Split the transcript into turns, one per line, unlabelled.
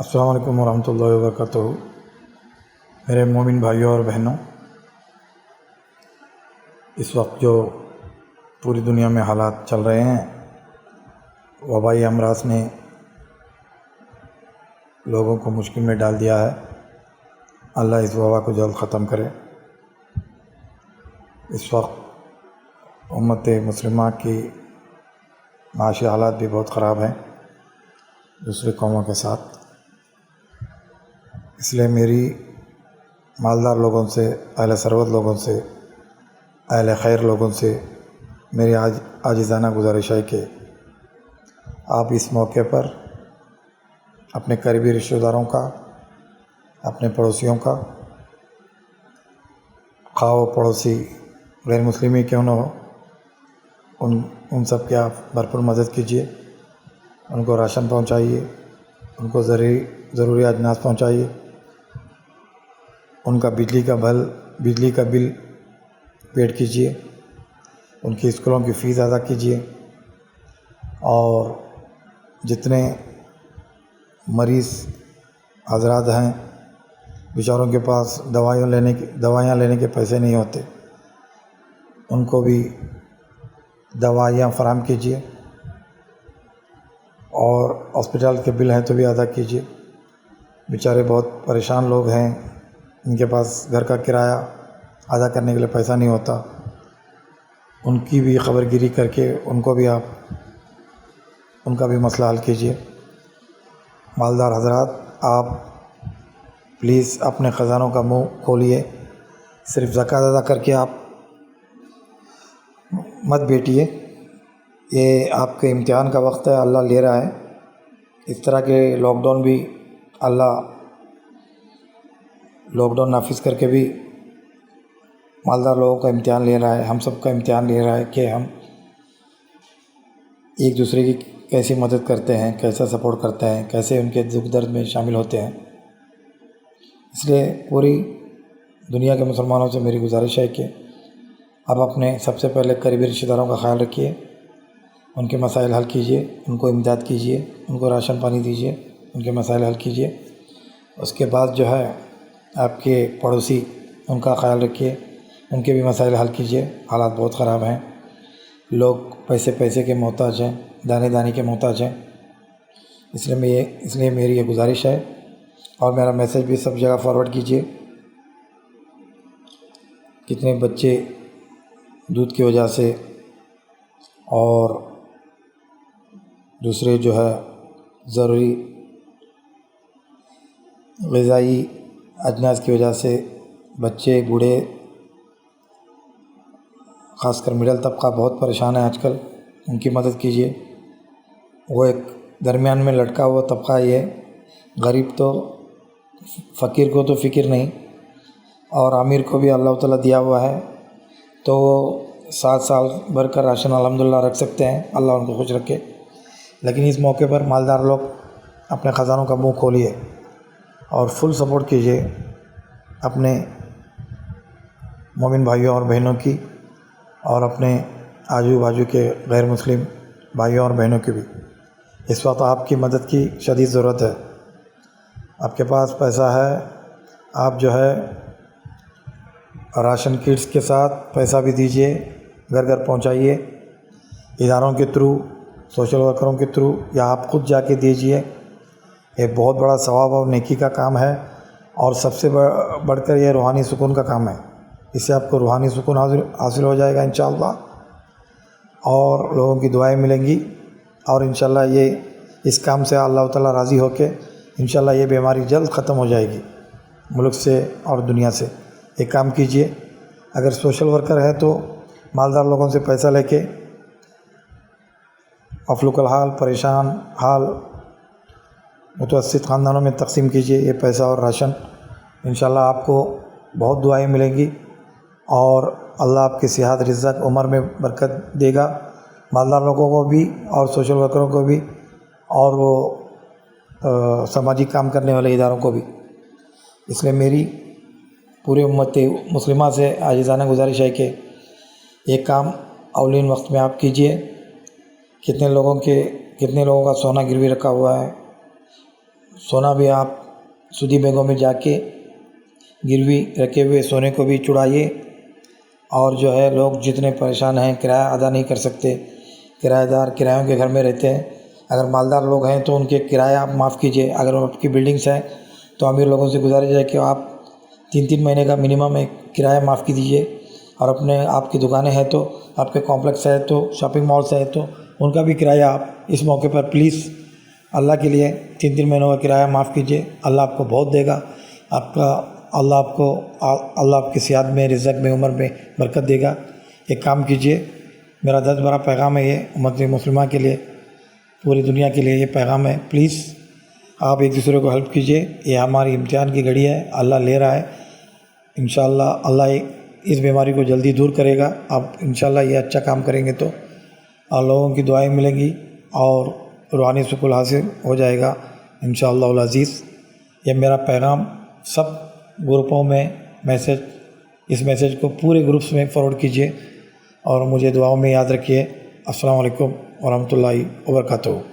अस्सलाम वालेकुम वरहमतुल्लाहि वबरकातुहू। मेरे मोमिन भाइयों और बहनों, इस वक्त जो पूरी दुनिया में हालात चल रहे हैं, वबाई अमराज ने लोगों को मुश्किल में डाल दिया है। अल्लाह इस वबा को जल्द ख़त्म करे। इस वक्त उम्मत मुस्लिमा की माशी हालात भी बहुत ख़राब हैं दूसरी कौमों के साथ। इसलिए मेरी मालदार लोगों से, अहले सरवत लोगों से, अहले खैर लोगों से मेरी आजिज़ाना गुजारिश है कि आप इस मौके पर अपने करीबी रिश्तेदारों का, अपने पड़ोसियों का, खा वो पड़ोसी गैर मुस्लिम ही क्यों न हो, उन सब की आप भरपूर मदद कीजिए। उनको राशन पहुंचाइए, उनको ज़रूरी अजनास पहुंचाइए, उनका बिजली का बिल पेड कीजिए, उनकी स्कूलों की फ़ीस अदा कीजिए, और जितने मरीज़ हज़रात हैं बेचारों के पास दवाइयाँ लेने के पैसे नहीं होते, उनको भी दवाइयाँ फराहम कीजिए, और हॉस्पिटल के बिल हैं तो भी अदा कीजिए। बेचारे बहुत परेशान लोग हैं, इनके पास घर का किराया अदा करने के लिए पैसा नहीं होता, उनकी भी खबरगिरी करके उनका भी मसला हल कीजिए। मालदार हज़रात, आप प्लीज़ अपने ख़ज़ानों का मुंह खोलिए। सिर्फ ज़कात अदा करके आप मत बैठिए। ये आपके इम्तिहान का वक्त है, अल्लाह ले रहा है। इस तरह के लॉकडाउन भी अल्लाह लॉकडाउन नाफिज करके भी मालदार लोगों का इम्तिहान ले रहा है, हम सब का इम्तिहान ले रहा है कि हम एक दूसरे की कैसी मदद करते हैं, कैसा सपोर्ट करते हैं, कैसे उनके दुख दर्द में शामिल होते हैं। इसलिए पूरी दुनिया के मुसलमानों से मेरी गुजारिश है कि आप अपने सबसे पहले करीबी रिश्तेदारों का ख्याल रखिए, उनके मसाइल हल कीजिए, उनको इमदाद कीजिए, उनको राशन पानी दीजिए, उनके मसाइल हल कीजिए। उसके बाद जो है आपके पड़ोसी, उनका ख्याल रखिए, उनके भी मसाइल हल कीजिए। हालात बहुत ख़राब हैं, लोग पैसे के मोहताज हैं, दाने के मोहताज हैं। इसलिए मेरी ये गुजारिश है, और मेरा मैसेज भी सब जगह फॉरवर्ड कीजिए। कितने बच्चे दूध की वजह से और दूसरे जो है ज़रूरी ग़िज़ाई अजनास की वजह से, बच्चे, बूढ़े, ख़ासकर मिडल तबका बहुत परेशान है आजकल, उनकी मदद कीजिए। वो एक दरमियान में लटका हुआ तबका ही है, गरीब तो, फ़कीर को तो फ़िक्र नहीं, और अमीर को भी अल्लाह ताला दिया हुआ है, तो 7 साल भर का राशन अल्हम्दुलिल्लाह रख सकते हैं, अल्लाह उनको खुश रखे। लेकिन इस मौके पर मालदार लोग अपने ख़ज़ानों का मुंह खोलिए और फुल सपोर्ट कीजिए अपने मोमिन भाइयों और बहनों की, और अपने आजू बाजू के गैर मुस्लिम भाइयों और बहनों की भी। इस वक्त आपकी मदद की शदीद ज़रूरत है। आपके पास पैसा है, आप जो है राशन किट्स के साथ पैसा भी दीजिए, घर घर पहुंचाइए, इदारों के थ्रू, सोशल वर्करों के थ्रू, या आप खुद जाके दीजिए। ये बहुत बड़ा सवाब और नेकी का काम है, और सबसे बढ़कर ये रूहानी सुकून का काम है। इससे आपको रूहानी सुकून हासिल हो जाएगा इंशाअल्लाह, और लोगों की दुआएं मिलेंगी, और इंशाअल्लाह ये इस काम से अल्लाह ताला राज़ी होके इंशाअल्लाह ये बीमारी जल्द ख़त्म हो जाएगी मुल्क से और दुनिया से। एक काम कीजिए, अगर सोशल वर्कर है तो मालदार लोगों से पैसा लेके मफलूकल हाल, परेशान हाल मुतवस्सित ख़ानदानों में तकसीम कीजिए ये पैसा और राशन। इंशाअल्लाह आपको बहुत दुआएं मिलेंगी, और अल्लाह आपकी सेहत, रिज़्क़, उम्र में बरकत देगा, मालदार लोगों को भी और सोशल वर्करों को भी, और वो सामाजिक काम करने वाले इदारों को भी। इसलिए मेरी पूरी उम्मत मुस्लिमा से आजिज़ाना गुजारिश है कि ये काम अवलीन वक्त में आप कीजिए। कितने लोगों का सोना गिरवी रखा हुआ है, सोना भी आप सूदी बैगों में जाके गिरवी रखे हुए सोने को भी चुराइए। और जो है लोग जितने परेशान हैं, किराया अदा नहीं कर सकते, किराएदार किरायों के घर में रहते हैं, अगर मालदार लोग हैं तो उनके किराया आप माफ़ कीजिए। अगर आपकी बिल्डिंग्स हैं तो अमीर लोगों से गुजारिश है कि आप 3-3 महीने का मिनिमम एक किराया माफ़ की दीजिए। और अपने आपकी दुकानें हैं तो, आपके कॉम्प्लेक्स है तो, शॉपिंग मॉल्स है तो उनका भी किराया आप इस मौके पर प्लीज़ अल्लाह के लिए 3-3 महीनों का किराया माफ़ कीजिए। अल्लाह आपको बहुत देगा, अल्लाह आपकी सेहत में, रिज़्क़ में, उम्र में बरकत देगा। एक काम कीजिए, मेरा 10 बड़ा पैगाम है ये उम्मत मुस्लिमा के लिए, पूरी दुनिया के लिए ये पैगाम है। प्लीज़ आप एक दूसरे को हेल्प कीजिए। ये हमारी इम्तिहान की घड़ी है, अल्लाह ले रहा है। इंशाअल्लाह अल्लाह इस बीमारी को जल्दी दूर करेगा। आप इंशाअल्लाह ये अच्छा काम करेंगे तो और लोगों की दुआएं मिलेंगी और रूहानी सुकून हासिल हो जाएगा इंशाअल्लाह उल अज़ीज़। ये मेरा पैगाम सब ग्रुपों में इस मैसेज को पूरे ग्रुप्स में फॉरवर्ड कीजिए और मुझे दुआओं में याद रखिए। अस्सलाम वालेकुम वरहमतुल्लाहि वबरकातुहू।